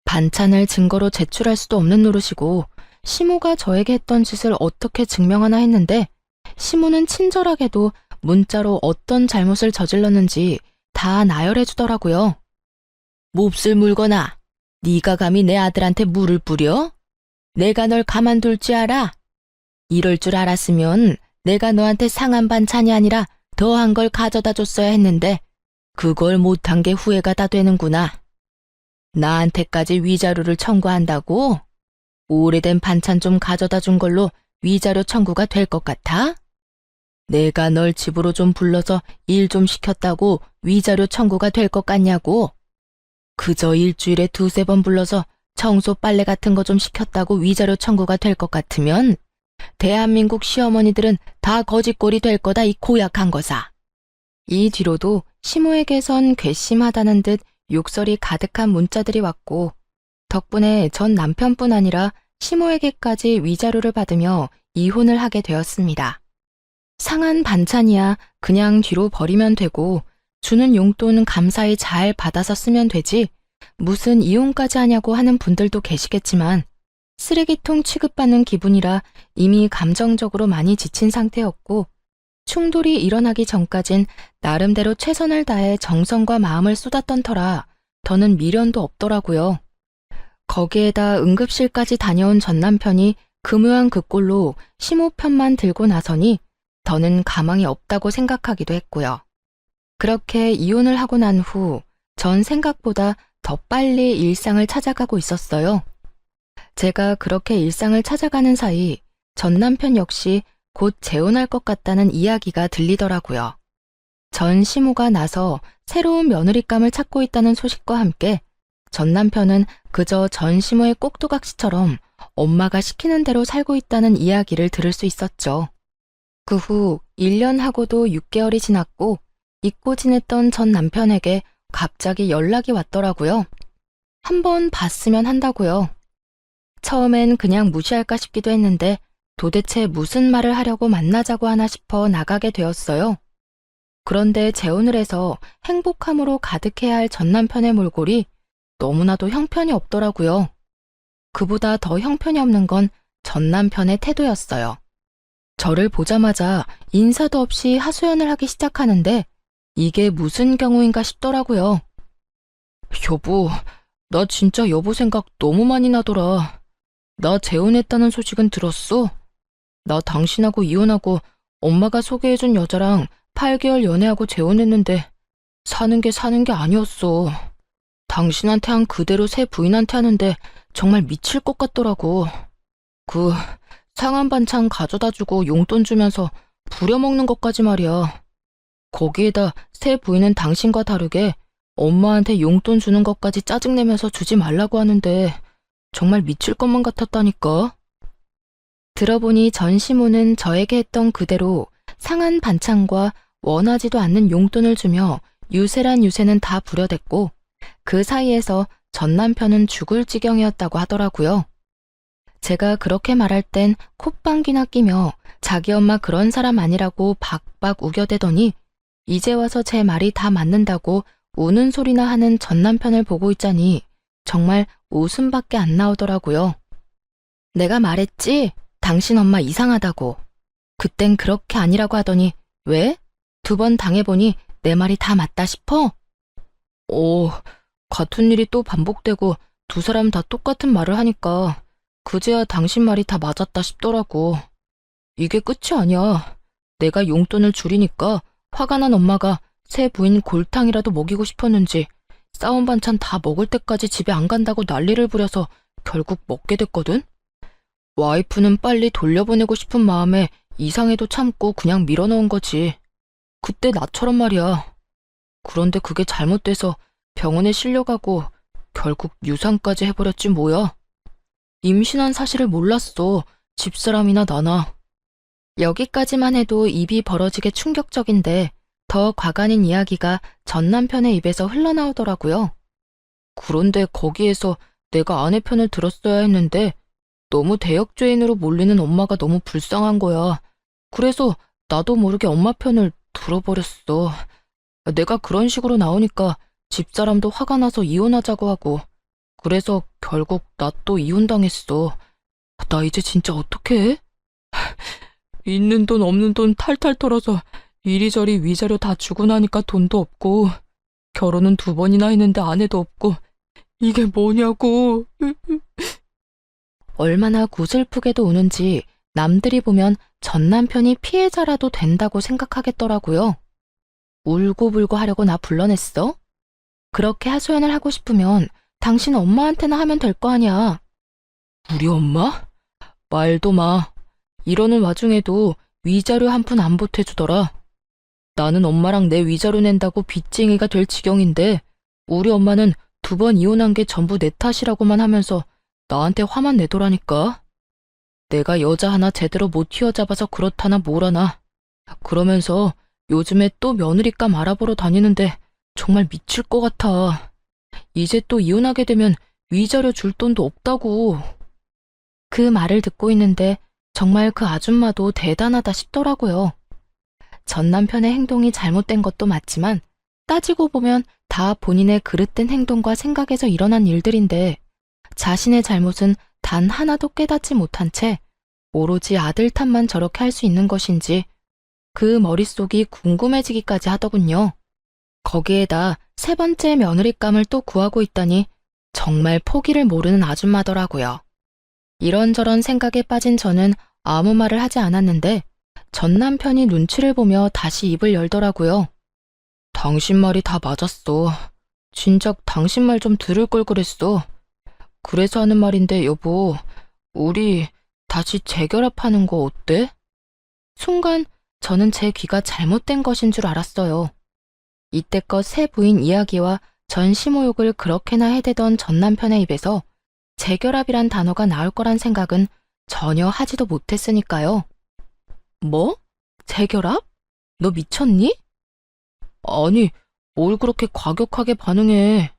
반찬을 증거로 제출할 수도 없는 노릇이고 시모가 저에게 했던 짓을 어떻게 증명하나 했는데 시모는 친절하게도 문자로 어떤 잘못을 저질렀는지 다 나열해 주더라고요. 몹쓸 물거나 네가 감히 내 아들한테 물을 뿌려? 내가 널 가만둘 줄 알아? 이럴 줄 알았으면 내가 너한테 상한 반찬이 아니라 더한 걸 가져다 줬어야 했는데 그걸 못한 게 후회가 다 되는구나. 나한테까지 위자료를 청구한다고? 오래된 반찬 좀 가져다 준 걸로 위자료 청구가 될 것 같아? 내가 널 집으로 좀 불러서 일 좀 시켰다고 위자료 청구가 될 것 같냐고? 그저 일주일에 두세 번 불러서 청소 빨래 같은 거 좀 시켰다고 위자료 청구가 될 것 같으면 대한민국 시어머니들은 다 거짓골이 될 거다 이 고약한 거사. 이 뒤로도 시모에게선 괘씸하다는 듯 욕설이 가득한 문자들이 왔고, 덕분에 전 남편뿐 아니라 시모에게까지 위자료를 받으며 이혼을 하게 되었습니다. 상한 반찬이야 그냥 뒤로 버리면 되고, 주는 용돈 감사히 잘 받아서 쓰면 되지 무슨 이혼까지 하냐고 하는 분들도 계시겠지만, 쓰레기통 취급받는 기분이라 이미 감정적으로 많이 지친 상태였고, 충돌이 일어나기 전까진 나름대로 최선을 다해 정성과 마음을 쏟았던 터라 더는 미련도 없더라고요. 거기에다 응급실까지 다녀온 전 남편이 금요한 그 꼴로 시모 편만 들고 나서니 더는 가망이 없다고 생각하기도 했고요. 그렇게 이혼을 하고 난 후 전 생각보다 더 빨리 일상을 찾아가고 있었어요. 제가 그렇게 일상을 찾아가는 사이 전 남편 역시 곧 재혼할 것 같다는 이야기가 들리더라고요. 전 시모가 나서 새로운 며느리감을 찾고 있다는 소식과 함께 전 남편은 그저 전 시모의 꼭두각시처럼 엄마가 시키는 대로 살고 있다는 이야기를 들을 수 있었죠. 그 후 1년 하고도 6개월이 지났고 잊고 지냈던 전 남편에게 갑자기 연락이 왔더라고요. 한번 봤으면 한다고요. 처음엔 그냥 무시할까 싶기도 했는데 도대체 무슨 말을 하려고 만나자고 하나 싶어 나가게 되었어요. 그런데 재혼을 해서 행복함으로 가득해야 할 전 남편의 몰골이 너무나도 형편이 없더라고요. 그보다 더 형편이 없는 건 전 남편의 태도였어요. 저를 보자마자 인사도 없이 하소연을 하기 시작하는데 이게 무슨 경우인가 싶더라고요. 여보, 나 진짜 여보 생각 너무 많이 나더라. 나 재혼했다는 소식은 들었어? 나 당신하고 이혼하고 엄마가 소개해준 여자랑 8개월 연애하고 재혼했는데 사는 게 아니었어. 당신한테 한 그대로 새 부인한테 하는데 정말 미칠 것 같더라고. 그 상한 반찬 가져다주고 용돈 주면서 부려먹는 것까지 말이야. 거기에다 새 부인은 당신과 다르게 엄마한테 용돈 주는 것까지 짜증내면서 주지 말라고 하는데 정말 미칠 것만 같았다니까. 들어보니 전 시모는 저에게 했던 그대로 상한 반찬과 원하지도 않는 용돈을 주며 유세란 유세는 다 부려댔고 그 사이에서 전 남편은 죽을 지경이었다고 하더라고요. 제가 그렇게 말할 땐 콧방귀나 끼며 자기 엄마 그런 사람 아니라고 박박 우겨대더니 이제 와서 제 말이 다 맞는다고 우는 소리나 하는 전 남편을 보고 있자니 정말 웃음밖에 안 나오더라고요. 내가 말했지? 당신 엄마 이상하다고. 그땐 그렇게 아니라고 하더니 왜? 2번 당해보니 내 말이 다 맞다 싶어? 같은 일이 또 반복되고 두 사람 다 똑같은 말을 하니까 그제야 당신 말이 다 맞았다 싶더라고. 이게 끝이 아니야. 내가 용돈을 줄이니까 화가 난 엄마가 새 부인 골탕이라도 먹이고 싶었는지 싸운 반찬 다 먹을 때까지 집에 안 간다고 난리를 부려서 결국 먹게 됐거든? 와이프는 빨리 돌려보내고 싶은 마음에 이상해도 참고 그냥 밀어넣은 거지. 그때 나처럼 말이야. 그런데 그게 잘못돼서 병원에 실려가고 결국 유산까지 해버렸지 뭐야. 임신한 사실을 몰랐어. 집사람이나 나나. 여기까지만 해도 입이 벌어지게 충격적인데 더 과간인 이야기가 전 남편의 입에서 흘러나오더라고요. 그런데 거기에서 내가 아내 편을 들었어야 했는데 너무 대역죄인으로 몰리는 엄마가 너무 불쌍한 거야. 그래서 나도 모르게 엄마 편을 들어버렸어. 내가 그런 식으로 나오니까 집사람도 화가 나서 이혼하자고 하고 그래서 결국 나 또 이혼당했어. 나 이제 진짜 어떡해? 있는 돈 없는 돈 탈탈 털어서 이리저리 위자료 다 주고 나니까 돈도 없고 결혼은 2번이나 했는데 아내도 없고 이게 뭐냐고. 얼마나 구슬프게도 우는지 남들이 보면 전 남편이 피해자라도 된다고 생각하겠더라고요. 울고불고 하려고 나 불러냈어? 그렇게 하소연을 하고 싶으면 당신 엄마한테나 하면 될 거 아니야. 우리 엄마? 말도 마. 이러는 와중에도 위자료 한 푼 안 보태주더라. 나는 엄마랑 내 위자료 낸다고 빚쟁이가 될 지경인데 우리 엄마는 2번 이혼한 게 전부 내 탓이라고만 하면서 나한테 화만 내더라니까. 내가 여자 하나 제대로 못 휘어잡아서 그렇다나 뭐라나. 그러면서 요즘에 또 며느리감 알아보러 다니는데 정말 미칠 것 같아. 이제 또 이혼하게 되면 위자료 줄 돈도 없다고. 그 말을 듣고 있는데 정말 그 아줌마도 대단하다 싶더라고요. 전 남편의 행동이 잘못된 것도 맞지만 따지고 보면 다 본인의 그릇된 행동과 생각에서 일어난 일들인데 자신의 잘못은 단 하나도 깨닫지 못한 채 오로지 아들 탓만 저렇게 할 수 있는 것인지 그 머릿속이 궁금해지기까지 하더군요. 거기에다 세 번째 며느리감을 또 구하고 있다니 정말 포기를 모르는 아줌마더라고요. 이런저런 생각에 빠진 저는 아무 말을 하지 않았는데 전 남편이 눈치를 보며 다시 입을 열더라고요. 당신 말이 다 맞았어. 진작 당신 말 좀 들을 걸 그랬어. 그래서 하는 말인데 여보, 우리 다시 재결합하는 거 어때? 순간 저는 제 귀가 잘못된 것인 줄 알았어요. 이때껏 새 부인 이야기와 전 시모욕을 그렇게나 해대던 전 남편의 입에서 재결합이란 단어가 나올 거란 생각은 전혀 하지도 못했으니까요. 뭐? 재결합? 너 미쳤니? 아니, 뭘 그렇게 과격하게 반응해.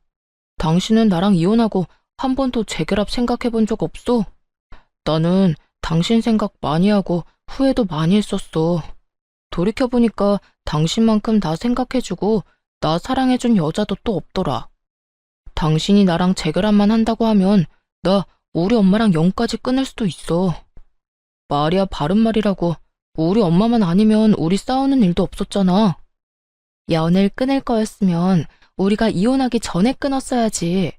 당신은 나랑 이혼하고 한 번도 재결합 생각해 본 적 없어? 나는 당신 생각 많이 하고 후회도 많이 했었어. 돌이켜보니까 당신만큼 나 생각해주고 나 사랑해준 여자도 또 없더라. 당신이 나랑 재결합만 한다고 하면 나 우리 엄마랑 영까지 끊을 수도 있어. 말이야 바른 말이라고. 우리 엄마만 아니면 우리 싸우는 일도 없었잖아. 연을 끊을 거였으면 우리가 이혼하기 전에 끊었어야지.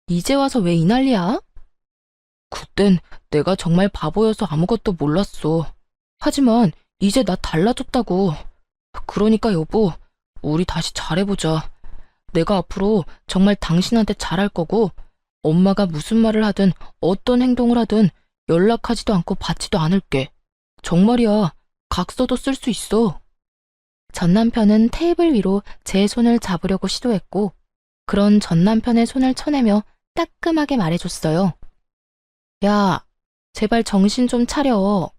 이제 와서 왜 이 난리야? 그땐 내가 정말 바보여서 아무것도 몰랐어. 하지만 이제 나 달라졌다고. 그러니까 여보, 우리 다시 잘해보자. 내가 앞으로 정말 당신한테 잘할 거고 엄마가 무슨 말을 하든 어떤 행동을 하든 연락하지도 않고 받지도 않을게. 정말이야. 각서도 쓸 수 있어. 전 남편은 테이블 위로 제 손을 잡으려고 시도했고 그런 전 남편의 손을 쳐내며 따끔하게 말해줬어요. 야, 제발 정신 좀 차려.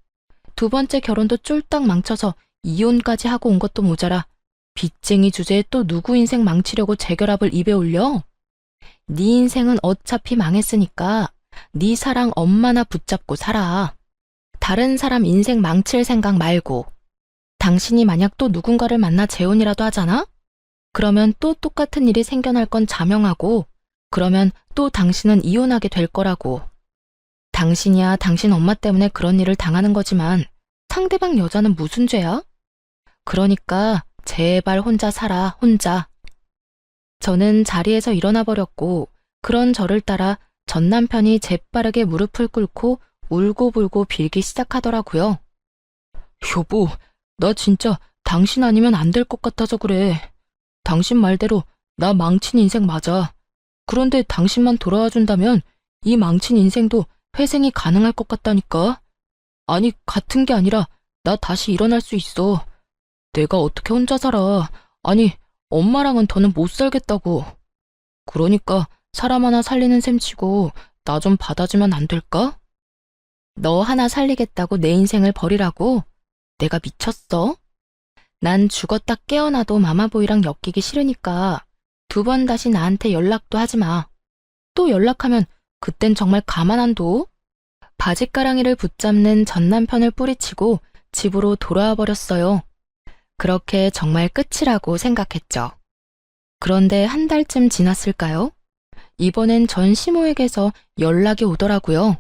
두 번째 결혼도 쫄딱 망쳐서 이혼까지 하고 온 것도 모자라 빚쟁이 주제에 또 누구 인생 망치려고 재결합을 입에 올려? 네 인생은 어차피 망했으니까 네 사랑 엄마나 붙잡고 살아. 다른 사람 인생 망칠 생각 말고. 당신이 만약 또 누군가를 만나 재혼이라도 하잖아? 그러면 또 똑같은 일이 생겨날 건 자명하고 그러면 또 당신은 이혼하게 될 거라고. 당신이야 당신 엄마 때문에 그런 일을 당하는 거지만 상대방 여자는 무슨 죄야? 그러니까 제발 혼자 살아, 혼자. 저는 자리에서 일어나 버렸고 그런 저를 따라 전 남편이 재빠르게 무릎을 꿇고 울고불고 빌기 시작하더라고요. 여보, 나 진짜 당신 아니면 안 될 것 같아서 그래. 당신 말대로 나 망친 인생 맞아. 그런데 당신만 돌아와 준다면 이 망친 인생도 회생이 가능할 것 같다니까. 아니, 같은 게 아니라 나 다시 일어날 수 있어. 내가 어떻게 혼자 살아. 아니, 엄마랑은 더는 못 살겠다고. 그러니까 사람 하나 살리는 셈 치고 나 좀 받아주면 안 될까? 너 하나 살리겠다고 내 인생을 버리라고? 내가 미쳤어? 난 죽었다 깨어나도 마마보이랑 엮이기 싫으니까 두 번 다시 나한테 연락도 하지 마. 또 연락하면 그땐 정말 가만 안 둬. 바짓가랑이를 붙잡는 전 남편을 뿌리치고 집으로 돌아와 버렸어요. 그렇게 정말 끝이라고 생각했죠. 그런데 한 달쯤 지났을까요? 이번엔 전 시모에게서 연락이 오더라고요.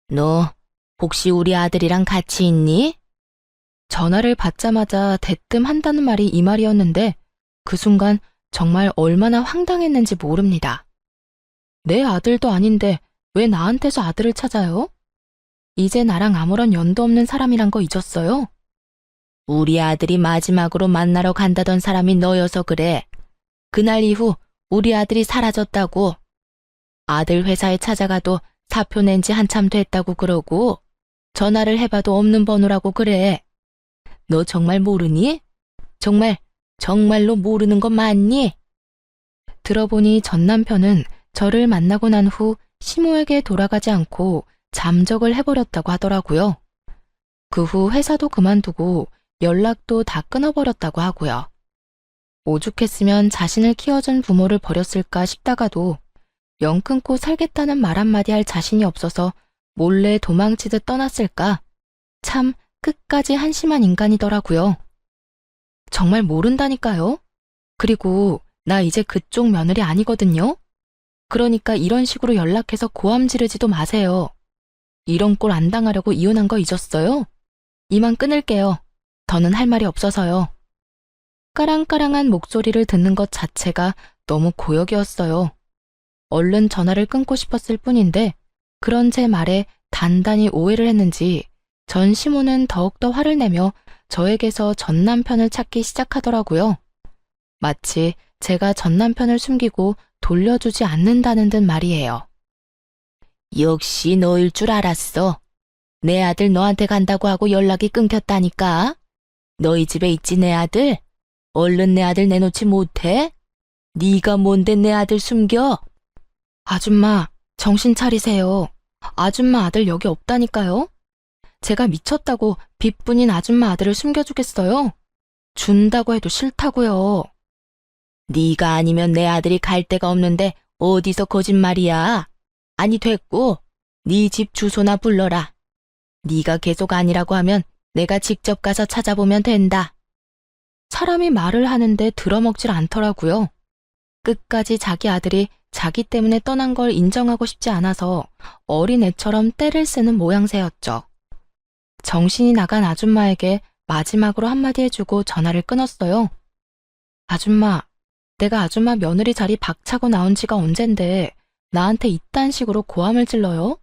너 혹시 우리 아들이랑 같이 있니? 전화를 받자마자 대뜸 한다는 말이 이 말이었는데 그 순간 정말 얼마나 황당했는지 모릅니다. 내 아들도 아닌데 왜 나한테서 아들을 찾아요? 이제 나랑 아무런 연도 없는 사람이란 거 잊었어요? 우리 아들이 마지막으로 만나러 간다던 사람이 너여서 그래. 그날 이후 우리 아들이 사라졌다고. 아들 회사에 찾아가도 사표 낸 지 한참 됐다고 그러고 전화를 해봐도 없는 번호라고 그래. 너 정말 모르니? 정말로 모르는 거 맞니? 들어보니 전 남편은 저를 만나고 난 후 시모에게 돌아가지 않고 잠적을 해버렸다고 하더라고요. 그 후 회사도 그만두고 연락도 다 끊어버렸다고 하고요. 오죽했으면 자신을 키워준 부모를 버렸을까 싶다가도 영 끊고 살겠다는 말 한마디 할 자신이 없어서 몰래 도망치듯 떠났을까? 참 끝까지 한심한 인간이더라고요. 정말 모른다니까요. 그리고 나 이제 그쪽 며느리 아니거든요. 그러니까 이런 식으로 연락해서 고함 지르지도 마세요. 이런 꼴 안 당하려고 이혼한 거 잊었어요? 이만 끊을게요. 더는 할 말이 없어서요. 까랑까랑한 목소리를 듣는 것 자체가 너무 고역이었어요. 얼른 전화를 끊고 싶었을 뿐인데 그런 제 말에 단단히 오해를 했는지 전 시모는 더욱더 화를 내며 저에게서 전 남편을 찾기 시작하더라고요. 마치 제가 전 남편을 숨기고 돌려주지 않는다는 듯 말이에요. 역시 너일 줄 알았어. 내 아들 너한테 간다고 하고 연락이 끊겼다니까. 너희 집에 있지 내 아들? 얼른 내 아들 내놓지 못해? 네가 뭔데 내 아들 숨겨? 아줌마, 정신 차리세요. 아줌마 아들 여기 없다니까요. 제가 미쳤다고 빚뿐인 아줌마 아들을 숨겨주겠어요? 준다고 해도 싫다고요. 네가 아니면 내 아들이 갈 데가 없는데 어디서 거짓말이야. 아니 됐고, 네 집 주소나 불러라. 네가 계속 아니라고 하면 내가 직접 가서 찾아보면 된다. 사람이 말을 하는데 들어먹질 않더라고요. 끝까지 자기 아들이 자기 때문에 떠난 걸 인정하고 싶지 않아서 어린애처럼 떼를 쓰는 모양새였죠. 정신이 나간 아줌마에게 마지막으로 한마디 해주고 전화를 끊었어요. 아줌마, 내가 아줌마 며느리 자리 박차고 나온 지가 언젠데 나한테 이딴 식으로 고함을 질러요?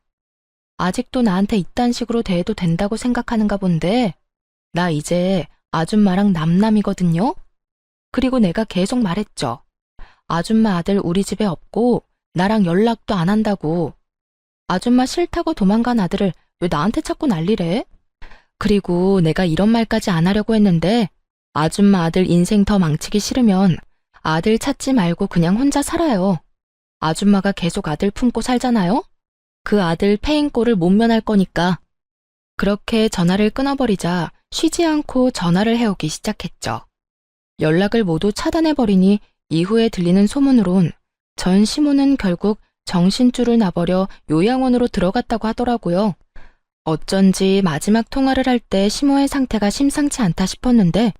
아직도 나한테 이딴 식으로 대해도 된다고 생각하는가 본데 나 이제 아줌마랑 남남이거든요? 그리고 내가 계속 말했죠. 아줌마 아들 우리 집에 없고 나랑 연락도 안 한다고. 아줌마 싫다고 도망간 아들을 왜 나한테 자꾸 난리래? 그리고 내가 이런 말까지 안 하려고 했는데 아줌마 아들 인생 더 망치기 싫으면 아들 찾지 말고 그냥 혼자 살아요. 아줌마가 계속 아들 품고 살잖아요? 그 아들 패인 꼴을 못 면할 거니까. 그렇게 전화를 끊어버리자 쉬지 않고 전화를 해오기 시작했죠. 연락을 모두 차단해버리니 이후에 들리는 소문으론 전 시모는 결국 정신줄을 놔버려 요양원으로 들어갔다고 하더라고요. 어쩐지 마지막 통화를 할 때 시모의 상태가 심상치 않다 싶었는데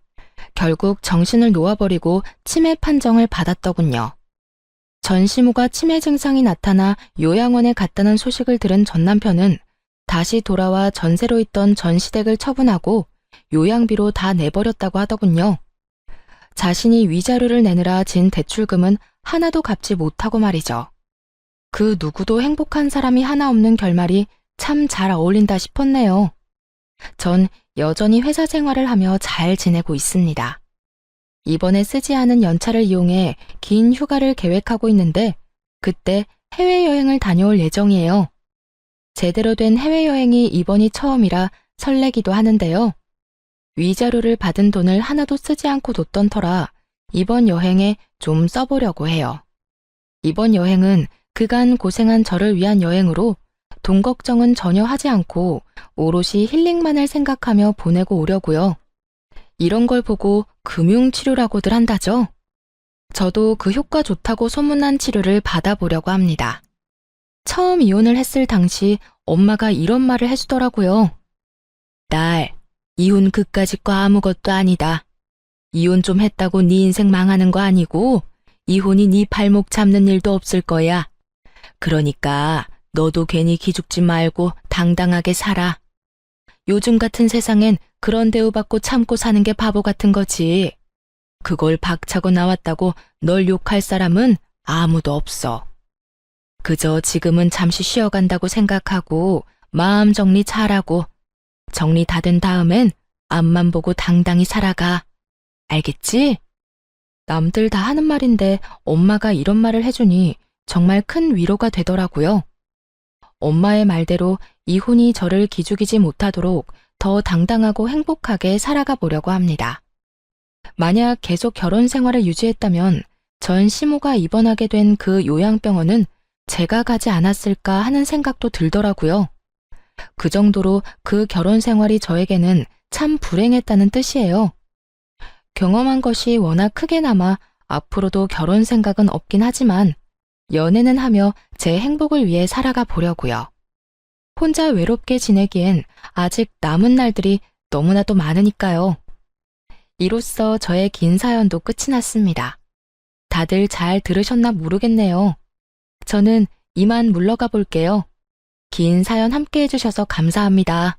결국 정신을 놓아버리고 치매 판정을 받았더군요. 전 시모가 치매 증상이 나타나 요양원에 갔다는 소식을 들은 전 남편은 다시 돌아와 전세로 있던 전 시댁을 처분하고 요양비로 다 내버렸다고 하더군요. 자신이 위자료를 내느라 진 대출금은 하나도 갚지 못하고 말이죠. 그 누구도 행복한 사람이 하나 없는 결말이 참 잘 어울린다 싶었네요. 전 여전히 회사 생활을 하며 잘 지내고 있습니다. 이번에 쓰지 않은 연차를 이용해 긴 휴가를 계획하고 있는데 그때 해외여행을 다녀올 예정이에요. 제대로 된 해외여행이 이번이 처음이라 설레기도 하는데요. 위자료를 받은 돈을 하나도 쓰지 않고 뒀던 터라 이번 여행에 좀 써보려고 해요. 이번 여행은 그간 고생한 저를 위한 여행으로 돈 걱정은 전혀 하지 않고 오롯이 힐링만을 생각하며 보내고 오려고요. 이런 걸 보고 금융치료라고들 한다죠. 저도 그 효과 좋다고 소문난 치료를 받아보려고 합니다. 처음 이혼을 했을 당시 엄마가 이런 말을 해주더라고요. 딸, 이혼 그까짓 거 아무것도 아니다. 이혼 좀 했다고 네 인생 망하는 거 아니고 이혼이 네 발목 잡는 일도 없을 거야. 그러니까 너도 괜히 기죽지 말고 당당하게 살아. 요즘 같은 세상엔 그런 대우받고 참고 사는 게 바보 같은 거지. 그걸 박차고 나왔다고 널 욕할 사람은 아무도 없어. 그저 지금은 잠시 쉬어간다고 생각하고 마음 정리 잘하고 정리 다 된 다음엔 앞만 보고 당당히 살아가. 알겠지? 남들 다 하는 말인데 엄마가 이런 말을 해주니 정말 큰 위로가 되더라고요. 엄마의 말대로 이혼이 저를 기죽이지 못하도록 더 당당하고 행복하게 살아가 보려고 합니다. 만약 계속 결혼 생활을 유지했다면 전 시모가 입원하게 된 그 요양병원은 제가 가지 않았을까 하는 생각도 들더라고요. 그 정도로 그 결혼 생활이 저에게는 참 불행했다는 뜻이에요. 경험한 것이 워낙 크게 남아 앞으로도 결혼 생각은 없긴 하지만 연애는 하며 제 행복을 위해 살아가 보려고요. 혼자 외롭게 지내기엔 아직 남은 날들이 너무나도 많으니까요. 이로써 저의 긴 사연도 끝이 났습니다. 다들 잘 들으셨나 모르겠네요. 저는 이만 물러가 볼게요. 긴 사연 함께 해주셔서 감사합니다.